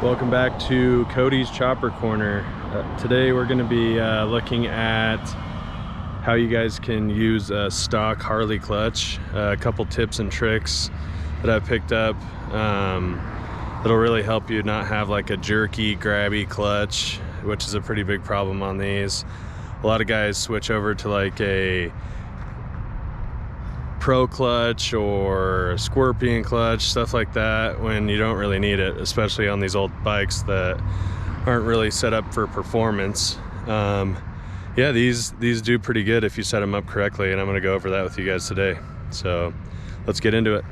Welcome back to Cody's Chopper Corner. Today we're going to be looking at how you guys can use a stock Harley clutch. A couple tips and tricks that I've picked up that'll really help you not have like a jerky, grabby clutch, which is a pretty big problem on these. A lot of guys switch over to like a pro clutch or a scorpion clutch, stuff like that, when you don't really need it, especially on these old bikes that aren't really set up for performance. Yeah, these do pretty good if you set them up correctly, and I'm going to go over that with you guys today. So let's get into it.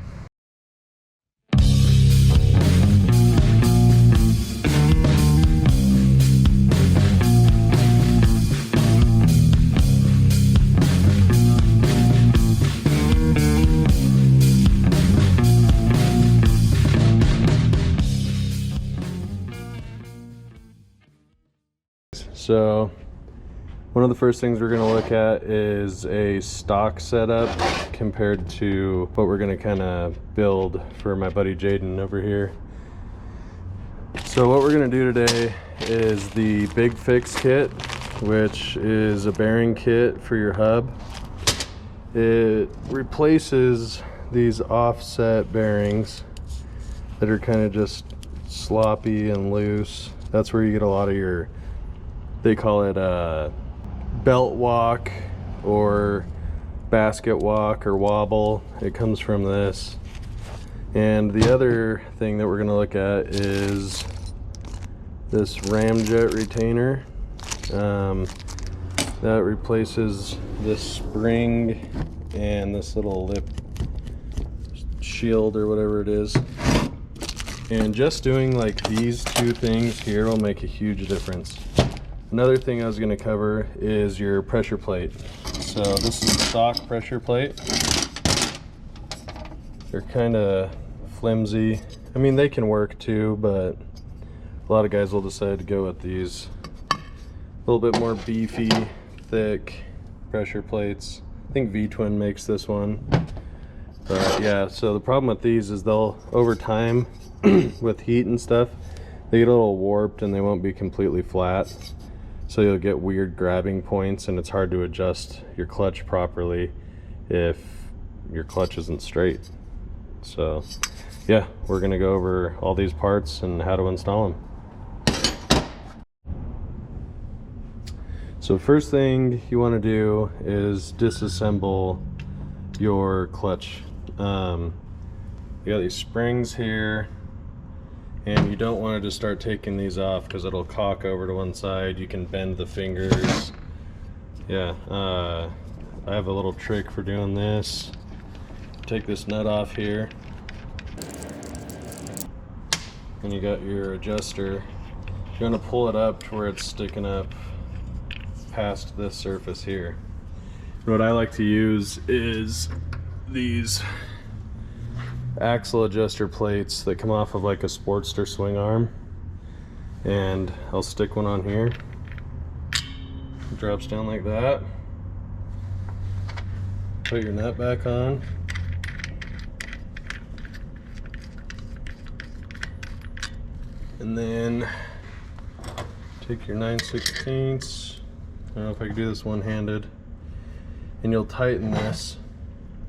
So one of the first things we're going to look at is a stock setup compared to what we're going to kind of build for my buddy Jaden over here. So what we're going to do today is the Big Fix kit, which is a bearing kit for your hub. It replaces these offset bearings that are kind of just sloppy and loose. That's where you get a lot of your, they call it a belt walk or basket walk or wobble. It comes from this. And the other thing that we're going to look at is this ramjet retainer. That replaces this spring and this little lip shield or whatever it is. And just doing like these two things here will make a huge difference. Another thing I was going to cover is your pressure plate. So this is a stock pressure plate. They're kind of flimsy. I mean, they can work too, but a lot of guys will decide to go with these a little bit more beefy, thick pressure plates. I think V-Twin makes this one. But yeah, so the problem with these is they'll, over time, with heat and stuff, they get a little warped and they won't be completely flat. So you'll get weird grabbing points, and it's hard to adjust your clutch properly if your clutch isn't straight. So yeah, we're gonna go over all these parts and how to install them. So first thing you want to do is disassemble your clutch. You got these springs here, and you don't want to just start taking these off because it'll cock over to one side. You can bend the fingers. Yeah, I have a little trick for doing this. Take this nut off here, and you got your adjuster. You're going to pull it up to where it's sticking up past this surface here. And what I like to use is these axle adjuster plates that come off of like a Sportster swing arm, and I'll stick one on here. It drops down like that. Put your nut back on, and then take your 9/16. I don't know if I can do this one-handed, and you'll tighten this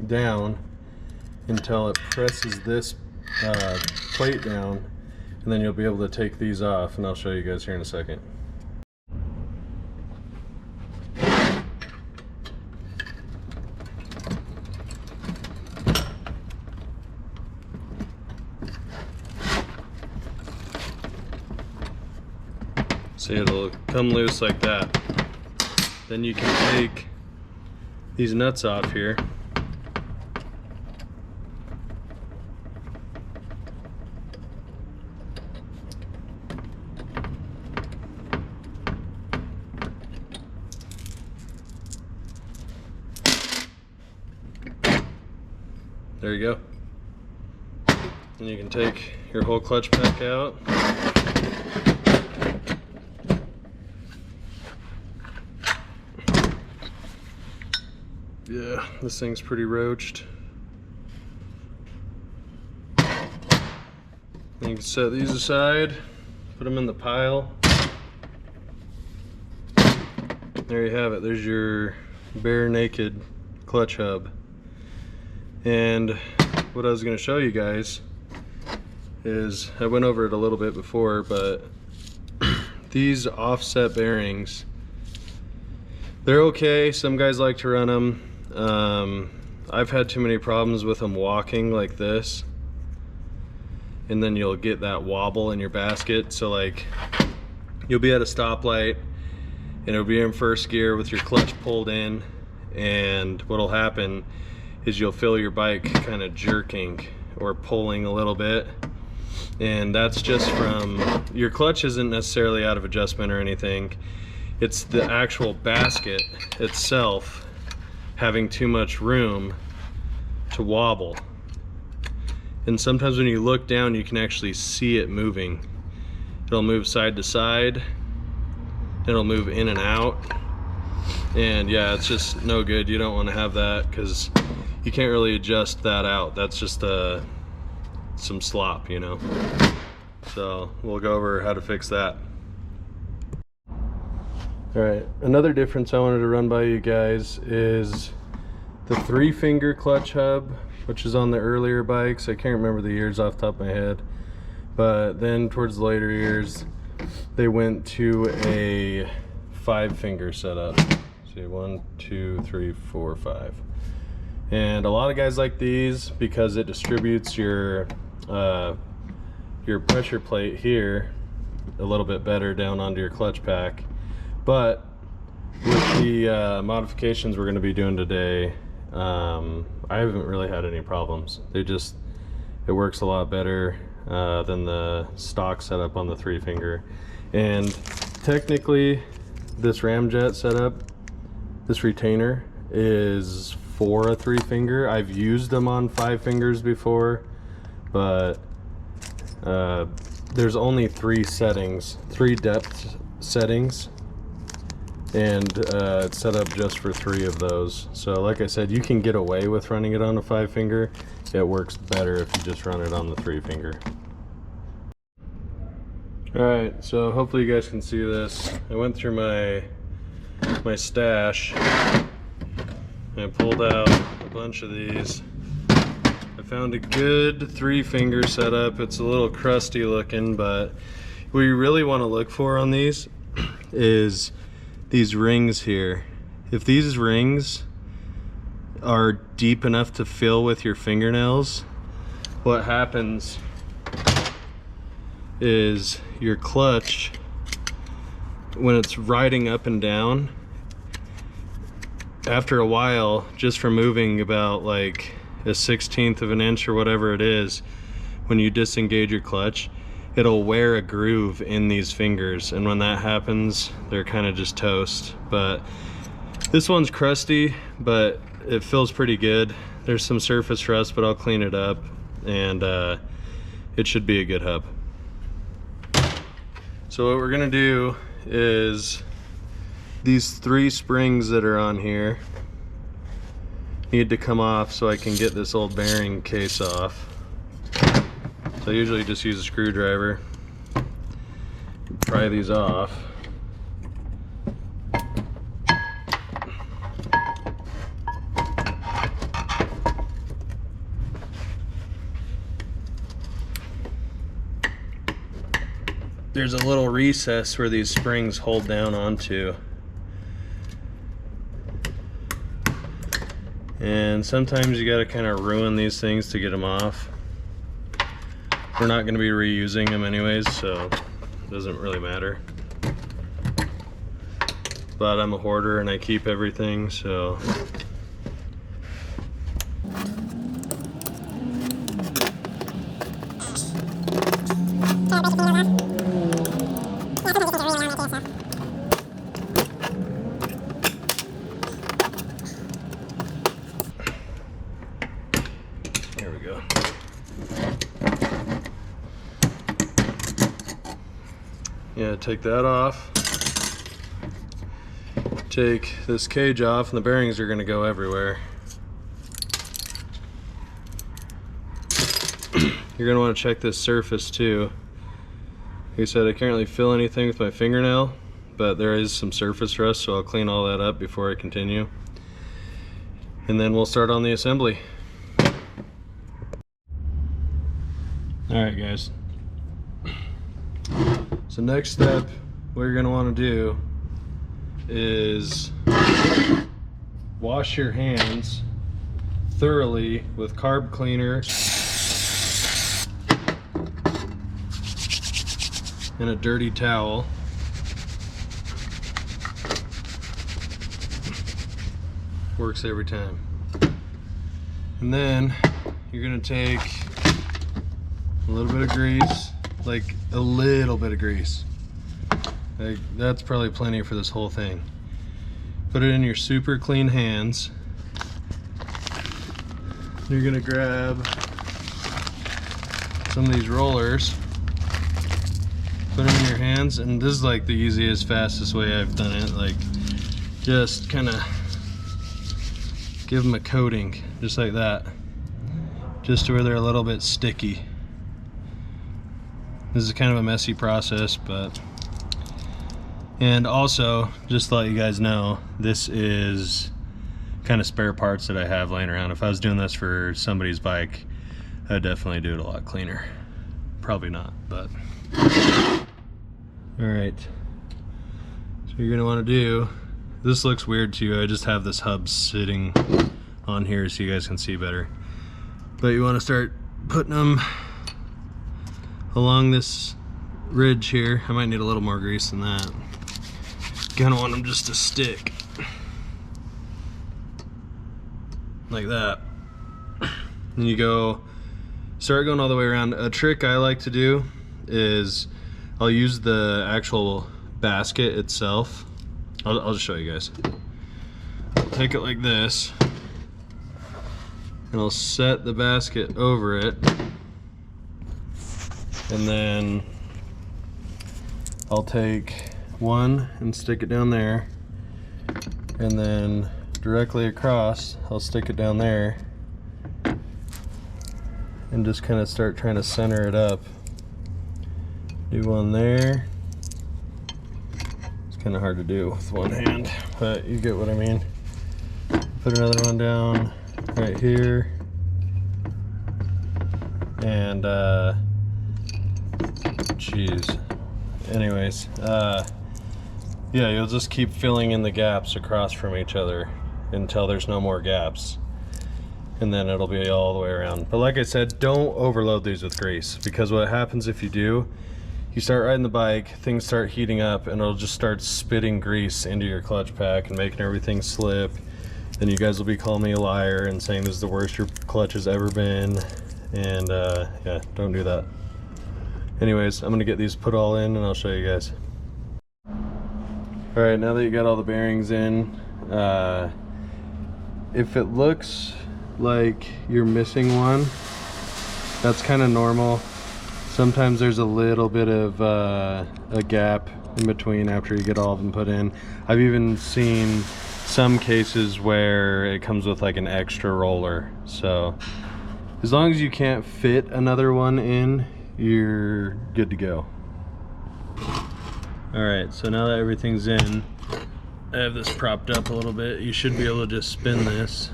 down until it presses this plate down, and then you'll be able to take these off, and I'll show you guys here in a second. See, it'll come loose like that. Then you can take these nuts off here. There you go. And you can take your whole clutch pack out. Yeah, this thing's pretty roached. You can set these aside. put them in the pile. There you have it. There's your bare naked clutch hub. And what I was going to show you guys is, I went over it a little bit before, but these offset bearings, they're okay. Some guys like to run them. I've had too many problems with them walking like this, and then you'll get that wobble in your basket. So like, you'll be at a stoplight and it'll be in first gear with your clutch pulled in, and what'll happen is you'll feel your bike kind of jerking or pulling a little bit, and that's just from your clutch isn't necessarily out of adjustment or anything. It's the actual basket itself having too much room to wobble. And sometimes when you look down, you can actually see it moving. It'll move side to side, it'll move in and out, and yeah, it's just no good. You don't want to have that because you can't really adjust that out. That's just some slop, you know. So we'll go over how to fix that. All right, another difference I wanted to run by you guys is the 3-finger clutch hub, which is on the earlier bikes. I can't remember the years off the top of my head, but then towards the later years they went to a 5-finger setup. See, 1, 2, 3, 4, 5. And a lot of guys like these because it distributes your pressure plate here a little bit better down onto your clutch pack. But with the modifications we're going to be doing today, I haven't really had any problems. It works a lot better than the stock setup on the 3-finger. And technically, this ramjet setup, this retainer, is for a 3-finger. I've used them on 5 fingers before, but there's only 3 settings, 3 depth settings, and it's set up just for 3 of those. So like I said, you can get away with running it on a 5-finger. It works better if you just run it on the 3-finger. Alright, so hopefully you guys can see this. I went through my stash and I pulled out a bunch of these. I found a good 3-finger setup. It's a little crusty looking, but what you really want to look for on these is these rings here. If these rings are deep enough to fill with your fingernails, what happens is your clutch, when it's riding up and down, after a while, just from moving about like a 1/16 of an inch or whatever it is, when you disengage your clutch, it'll wear a groove in these fingers, and when that happens, they're kind of just toast. But this one's crusty, but it feels pretty good. There's some surface rust, but I'll clean it up, and it should be a good hub. So what we're gonna do is, these 3 springs that are on here need to come off so I can get this old bearing case off. So I usually just use a screwdriver, pry these off. There's a little recess where these springs hold down onto. And sometimes you gotta kind of ruin these things to get them off. We're not gonna be reusing them anyways, so it doesn't really matter. But I'm a hoarder and I keep everything, so. There we go. Yeah, take that off. Take this cage off, and the bearings are going to go everywhere. You're going to want to check this surface too, Like I said, I can't really feel anything with my fingernail, but there is some surface rust, so I'll clean all that up before I continue. And then we'll start on the assembly. Alright guys. So next step, what you're gonna wanna do is wash your hands thoroughly with carb cleaner and a dirty towel. Works every time. And then you're gonna take a little bit of grease, like a little bit of grease. Like, that's probably plenty for this whole thing. Put it in your super clean hands. You're gonna grab some of these rollers, put them in your hands, and this is like the easiest, fastest way I've done it. Like, just kind of give them a coating, just like that, just to where they're a little bit sticky. This is kind of a messy process, but, and also, just to let you guys know, this is kind of spare parts that I have laying around. If I was doing this for somebody's bike, I'd definitely do it a lot cleaner. Probably not, but. All right, so you're gonna wanna do, this looks weird to you, I just have this hub sitting on here so you guys can see better. But you wanna start putting them along this ridge here. I might need a little more grease than that. Kinda want them just to stick. Like that. And you start going all the way around. A trick I like to do is I'll use the actual basket itself. I'll just show you guys. I'll take it like this, and I'll set the basket over it, and then I'll take one and stick it down there, and then directly across I'll stick it down there, and just kind of start trying to center it up. Do one there. It's kind of hard to do with one hand, but you get what I mean. Put another one down right here, and geez. Anyways, yeah, you'll just keep filling in the gaps across from each other until there's no more gaps, and then it'll be all the way around. But like I said, don't overload these with grease, because what happens if you do, you start riding the bike, things start heating up, and it'll just start spitting grease into your clutch pack and making everything slip. Then you guys will be calling me a liar and saying this is the worst your clutch has ever been. And yeah, don't do that. Anyways, I'm gonna get these put all in and I'll show you guys. All right, now that you got all the bearings in, if it looks like you're missing one, that's kind of normal. Sometimes there's a little bit of a gap in between after you get all of them put in. I've even seen some cases where it comes with like an extra roller. So as long as you can't fit another one in, you're good to go. All right, so now that everything's in, I have this propped up a little bit. You should be able to just spin this,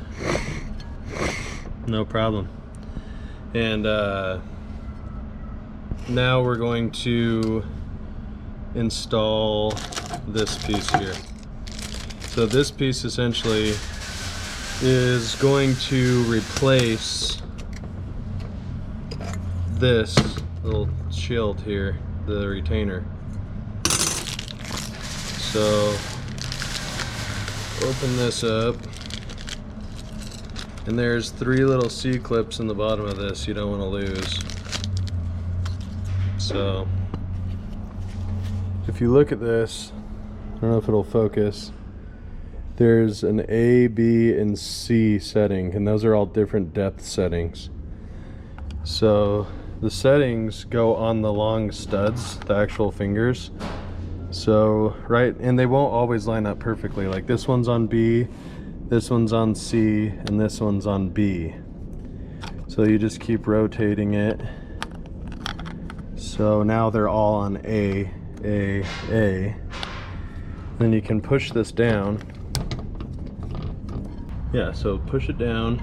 no problem. And now we're going to install this piece here. So this piece essentially is going to replace this little shield here, the retainer. So open this up, and there's 3 little C-clips in the bottom of this you don't want to lose. So if you look at this, I don't know if it'll focus, there's an A, B, and C setting, and those are all different depth settings. So the settings go on the long studs, the actual fingers. So right, and they won't always line up perfectly. Like this one's on B, this one's on C, and this one's on B. So you just keep rotating it So now they're all on A. Then you can push this down. Yeah, so push it down.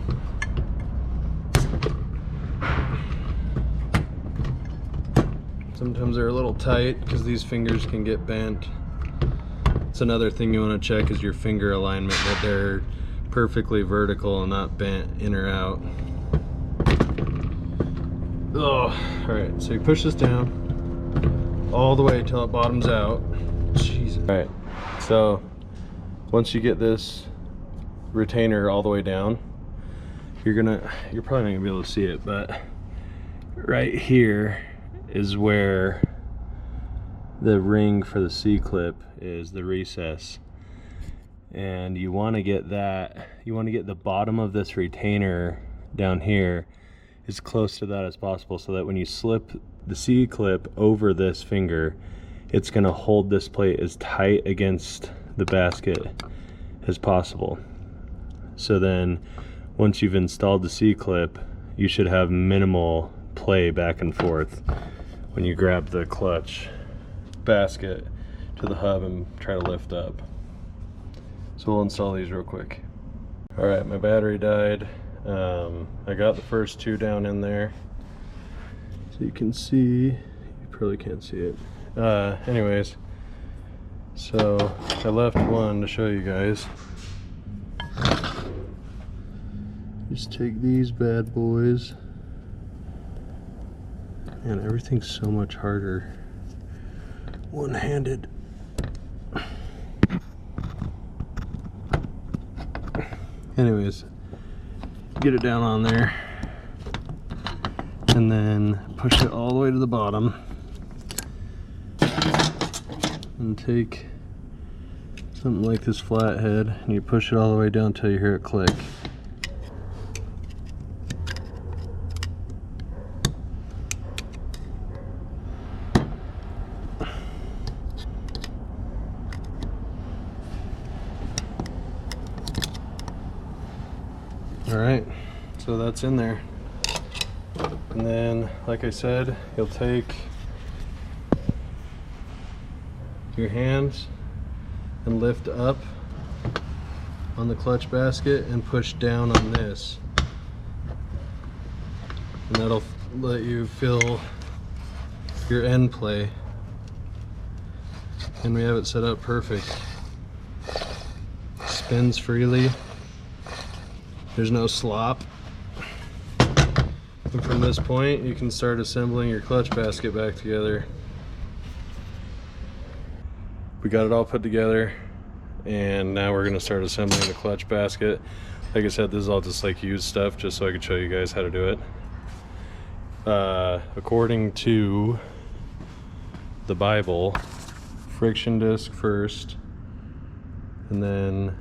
Sometimes they're a little tight because these fingers can get bent. It's another thing you want to check is your finger alignment, that they're perfectly vertical and not bent in or out. Oh, all right, so you push this down all the way till it bottoms out. Jesus. All right, so once you get this retainer all the way down, you're probably not gonna be able to see it, but right here is where the ring for the C-clip is, the recess. And you want to get the bottom of this retainer down here as close to that as possible, so that when you slip the C-clip over this finger, it's going to hold this plate as tight against the basket as possible. So then once you've installed the C-clip, you should have minimal play back and forth when you grab the clutch basket to the hub and try to lift up. So we'll install these real quick. All right, my battery died. I got the first two down in there, so you can see. You probably can't see it. Anyways, so I left one to show you guys. Just take these bad boys, and everything's so much harder one-handed. Anyways, get it down on there and then push it all the way to the bottom and take something like this flathead and you push it all the way down until you hear it click. Alright, so that's in there. And then, like I said, you'll take your hands and lift up on the clutch basket and push down on this. And that'll let you feel your end play. And we have it set up perfect. Spins freely. There's no slop. And from this point, you can start assembling your clutch basket back together. We got it all put together, and now we're gonna start assembling the clutch basket. Like I said, this is all just like used stuff, just so I could show you guys how to do it. According to the Bible, friction disc first, and then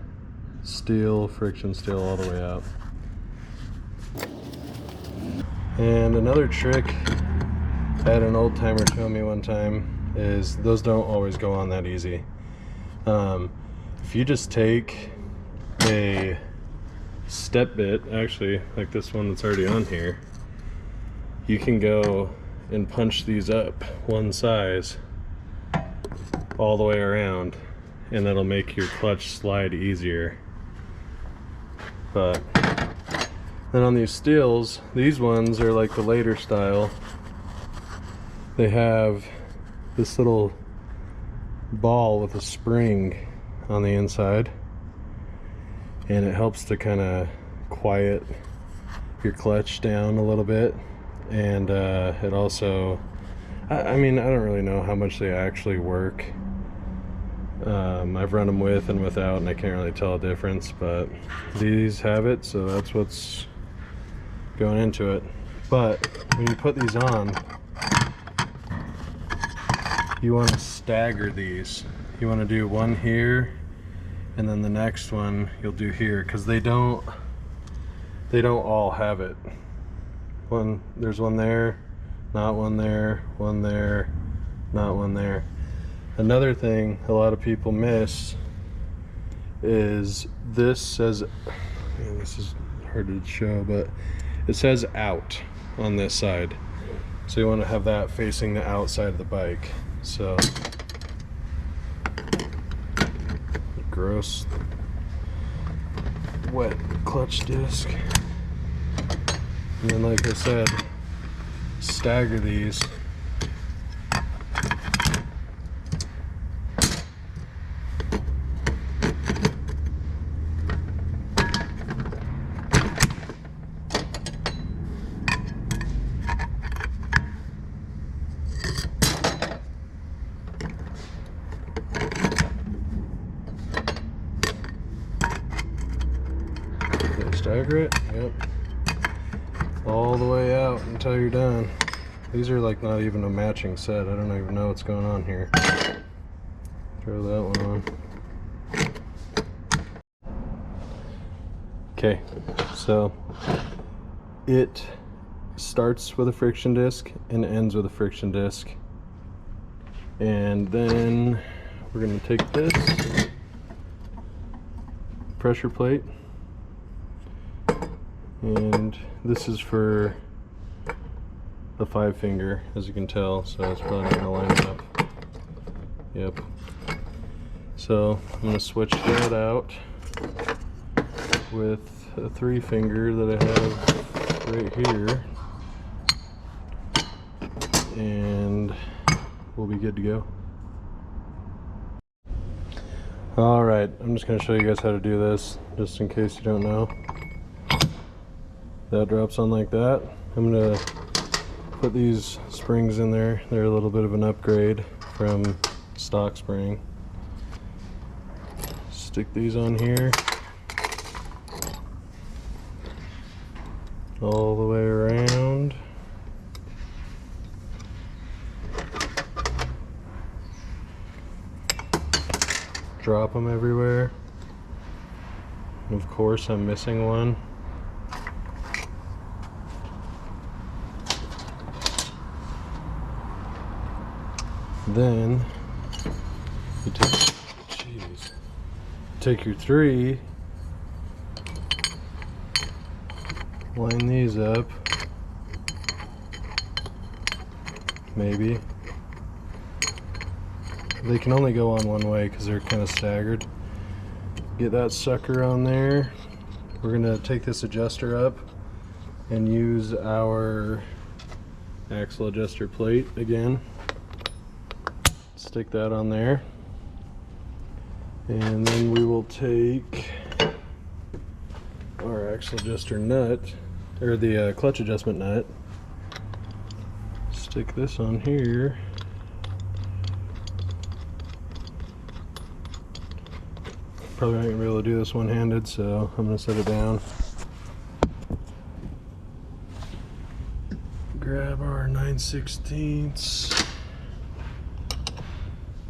steel, friction steel all the way out. And another trick I had an old timer show me one time is those don't always go on that easy. If you just take a step bit, actually like this one that's already on here, you can go and punch these up one size all the way around, and that'll make your clutch slide easier. But then on these steels, these ones are like the later style. They have this little ball with a spring on the inside, and it helps to kind of quiet your clutch down a little bit. And it also, I mean, I don't really know how much they actually work. I've run them with and without, and I can't really tell a difference, but these have it, so that's what's going into it. But when you put these on, you want to stagger these. You want to do one here, and then the next one you'll do here, because they don't all have it. There's one there, not one there, one there, not one there. Another thing a lot of people miss is this says, man, this is hard to show, but it says out on this side. So you want to have that facing the outside of the bike. So gross wet clutch disc. And then, like I said, stagger these. Stagger it, yep, all the way out until you're done. These are like not even a matching set. I don't even know what's going on here. Throw that one on. Okay, so it starts with a friction disc and ends with a friction disc. And then we're going to take this pressure plate, and this is for the 5-finger, as you can tell, so it's probably not going to line up. Yep. So I'm going to switch that out with a 3-finger that I have right here, and we'll be good to go. Alright, I'm just going to show you guys how to do this, just in case you don't know. That drops on like that. I'm going to put these springs in there. They're a little bit of an upgrade from stock spring. Stick these on here. All the way around. Drop them everywhere. And of course, I'm missing one. Then you take your 3, line these up, maybe. They can only go on one way because they're kind of staggered. Get that sucker on there. We're going to take this adjuster up and use our axle adjuster plate again. Stick that on there, and then we will take our axle adjuster nut, or the clutch adjustment nut, stick this on here, probably not going to be able to do this one-handed, so I'm going to set it down. Grab our 9/16.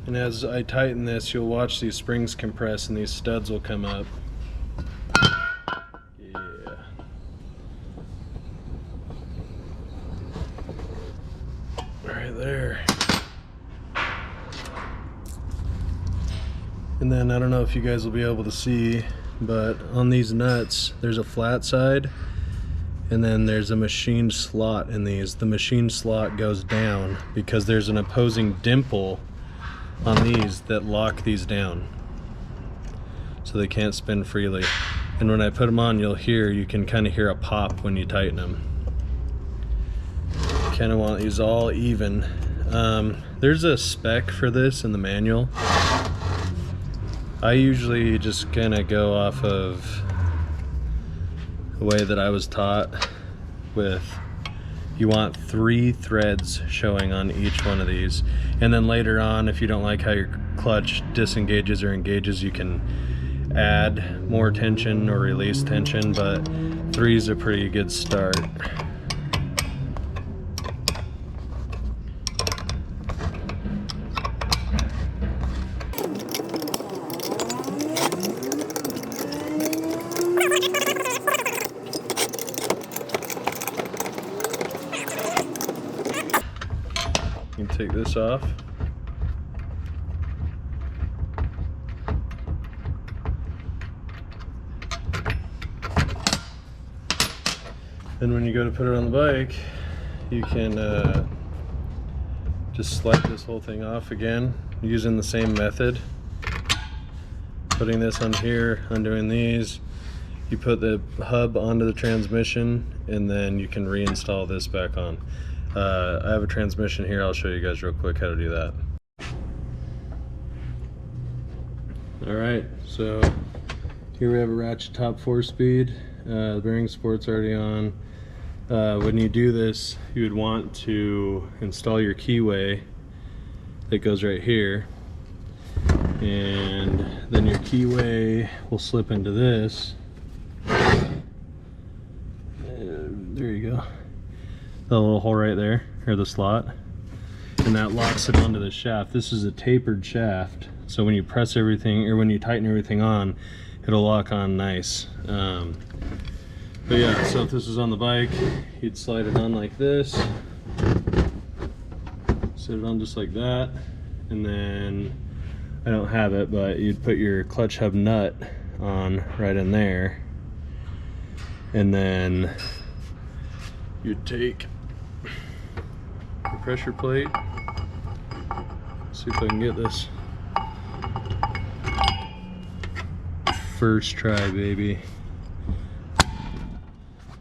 And as I tighten this, you'll watch these springs compress and these studs will come up. Yeah. Right there. And then I don't know if you guys will be able to see, but on these nuts, there's a flat side and then there's a machined slot in these. The machined slot goes down because there's an opposing dimple on these that lock these down so they can't spin freely. And when I put them on, you can kind of hear a pop when you tighten them. You kind of want these all even. There's a spec for this in the manual. I usually just kind of go off of the way that I was taught with, you want 3 threads showing on each one of these. And then later on, if you don't like how your clutch disengages or engages, you can add more tension or release tension, but 3 is a pretty good start. You can take this off. Then when you go to put it on the bike, you can just slide this whole thing off again using the same method. Putting this on here, undoing these. You put the hub onto the transmission, and then you can reinstall this back on. I have a transmission here. I'll show you guys real quick how to do that. All right, so here we have a ratchet top 4-speed. The bearing support's already on. When you do this, you would want to install your keyway that goes right here, and then your keyway will slip into this. There you go. The little hole right there, or the slot, and that locks it onto the shaft. This is a tapered shaft, so when you press everything, or when you tighten everything on, it'll lock on nice. But yeah, so if this was on the bike, you'd slide it on like this, set it on just like that, and then, I don't have it, but you'd put your clutch hub nut on right in there, and then you'd take your pressure plate. See if I can get this. First try, baby.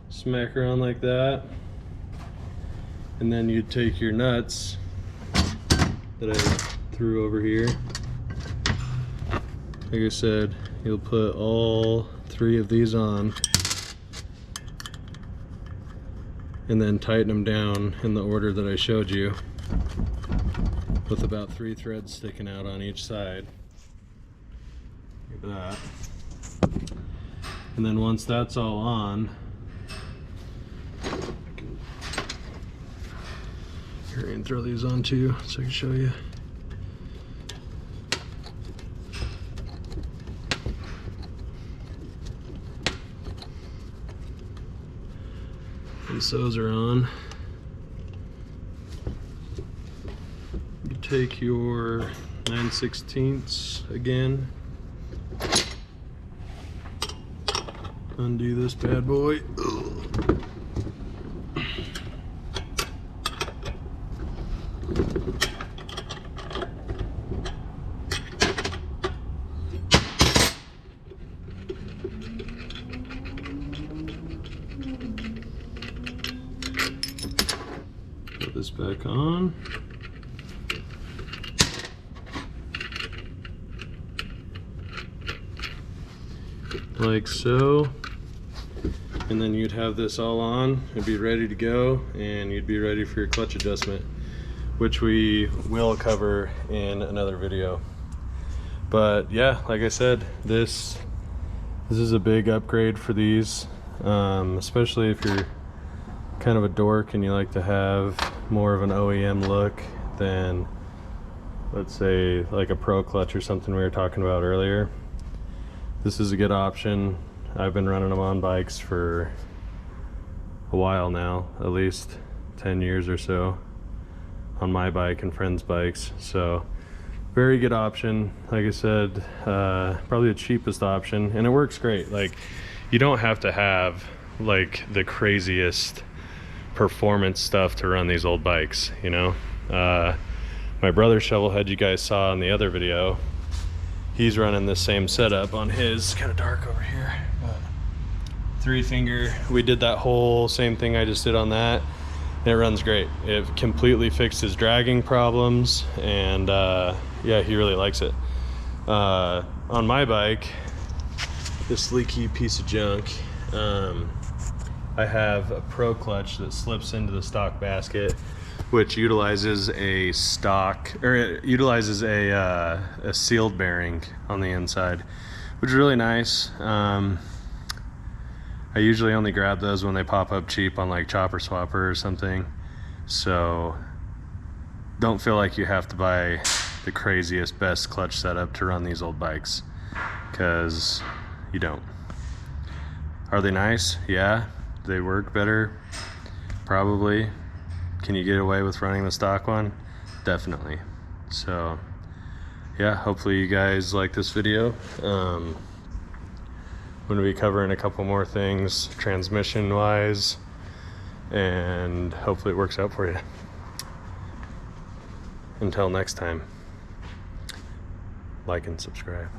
Smack her on like that, and then you'd take your nuts that I threw over here. Like I said, you'll put all 3 of these on, and then tighten them down in the order that I showed you, with about 3 threads sticking out on each side. Like that. And then once that's all on, here, and throw these on too so I can show you. Once those are on, you take your 9/16 again, undo this bad boy. Put this back on. Like so. And then you'd have this all on, it'd be ready to go, and you'd be ready for your clutch adjustment, which we will cover in another video. But yeah, like I said, this is a big upgrade for these, especially if you're kind of a dork and you like to have more of an OEM look than, let's say, like a Pro Clutch or something we were talking about earlier. This is a good option. I've been running them on bikes for a while now, at least 10 years or so, on my bike and friends' bikes. So very good option. Like I said, probably the cheapest option, and it works great. Like, you don't have to have like the craziest performance stuff to run these old bikes, you know. My brother Shovelhead, you guys saw in the other video, he's running the same setup on his. Kind of dark over here, but 3-finger. We did that whole same thing I just did on that, and it runs great. It completely fixed his dragging problems, and yeah, he really likes it. On my bike, this leaky piece of junk, I have a Pro Clutch that slips into the stock basket, which utilizes a sealed bearing on the inside, which is really nice. I usually only grab those when they pop up cheap on like Chopper Swapper or something, so don't feel like you have to buy the craziest best clutch setup to run these old bikes, because you don't. Are they nice? Yeah. Do they work better? Probably. Can you get away with running the stock one? Definitely. So yeah, hopefully you guys like this video. I'm going to be covering a couple more things transmission wise, and hopefully it works out for you. Until next time, like and subscribe.